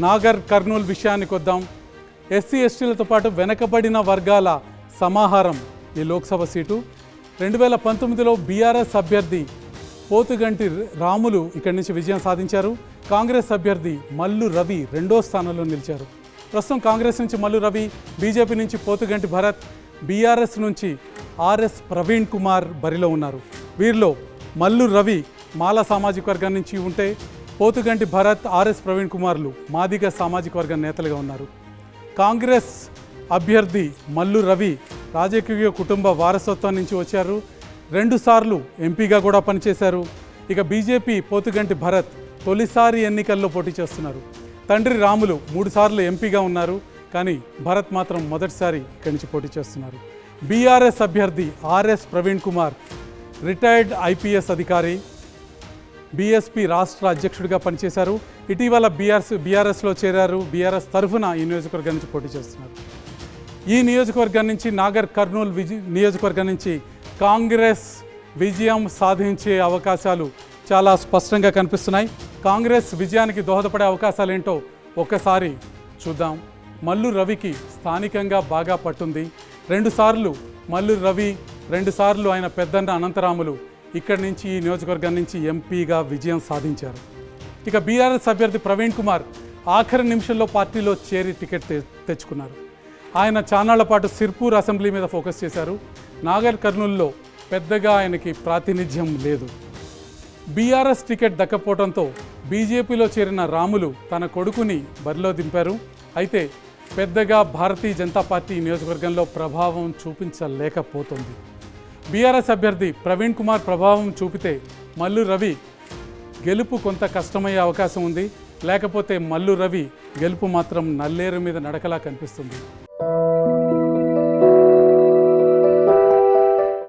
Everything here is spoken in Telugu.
నాగర్ కర్నూలు విషయానికి వద్దాం. ఎస్సీ ఎస్టీలతో పాటు వెనకబడిన వర్గాల సమాహారం ఈ లోక్సభ సీటు. 2019లో బీఆర్ఎస్ అభ్యర్థి పోతుగంటి రాములు ఇక్కడి నుంచి విజయం సాధించారు. కాంగ్రెస్ అభ్యర్థి మల్లు రవి రెండో స్థానంలో నిలిచారు. ప్రస్తుతం కాంగ్రెస్ నుంచి మల్లు రవి, బీజేపీ నుంచి పోతుగంటి భరత్, బీఆర్ఎస్ నుంచి ఆర్ఎస్ ప్రవీణ్ కుమార్ బరిలో ఉన్నారు. వీరిలో మల్లు రవి మాల సామాజిక వర్గం నుంచి ఉంటే పోతుగంటి భరత్, ఆర్ఎస్ ప్రవీణ్ కుమార్లు మాదిగ సామాజిక వర్గం నేతలుగా ఉన్నారు. కాంగ్రెస్ అభ్యర్థి మల్లు రవి రాజకీయ కుటుంబ వారసత్వం నుంచి వచ్చారు. 2 సార్లు ఎంపీగా కూడా పనిచేశారు. ఇక బీజేపీ పోతుగంటి భరత్ తొలిసారి ఎన్నికల్లో పోటీ చేస్తున్నారు. తండ్రి రాములు 3 సార్లు ఎంపీగా ఉన్నారు, కానీ భరత్ మాత్రం మొదటిసారి ఇక్కడి నుంచి పోటీ చేస్తున్నారు. బీఆర్ఎస్ అభ్యర్థి RS Praveen Kumar retired IPS అధికారి, బీఎస్పీ రాష్ట్ర అధ్యక్షుడిగా పనిచేశారు. ఇటీవల బీఆర్ఎస్లో చేరారు. బీఆర్ఎస్ తరఫున ఈ నియోజకవర్గం నుంచి పోటీ చేస్తున్నారు. ఈ నియోజకవర్గం నుంచి నాగర్ కర్నూలు నియోజకవర్గం నుంచి కాంగ్రెస్ విజయం సాధించే అవకాశాలు చాలా స్పష్టంగా కనిపిస్తున్నాయి. కాంగ్రెస్ విజయానికి దోహదపడే అవకాశాలు ఏంటో ఒక్కసారి చూద్దాం. మల్లు రవికి స్థానికంగా బాగా పట్టుంది. 2 సార్లు మల్లు రవి, 2 సార్లు ఆయన పెద్దన్న అనంతరాములు ఇక్కడి నుంచి ఈ నియోజకవర్గం నుంచి ఎంపీగా విజయం సాధించారు. ఇక బీఆర్ఎస్ అభ్యర్థి ప్రవీణ్ కుమార్ ఆఖరి నిమిషంలో పార్టీలో చేరి టికెట్ తెచ్చుకున్నారు. ఆయన చాన్నాళ్ల పాటు సిర్పూర్ అసెంబ్లీ మీద ఫోకస్ చేశారు. నాగర్ కర్నూలులో పెద్దగా ఆయనకి ప్రాతినిధ్యం లేదు. బీఆర్ఎస్ టికెట్ దక్కపోవడంతో బీజేపీలో చేరిన రాములు తన కొడుకుని బరిలో దింపారు. అయితే పెద్దగా భారతీయ జనతా పార్టీ నియోజకవర్గంలో ప్రభావం చూపించలేకపోతుంది. బీఆర్ఎస్ అభ్యర్థి ప్రవీణ్ కుమార్ ప్రభావం చూపితే మల్లు రవి గెలుపు కొంత కష్టమయ్యే అవకాశం ఉంది. లేకపోతే మల్లు రవి గెలుపు మాత్రం నల్లేరు మీద నడకలా కనిపిస్తుంది.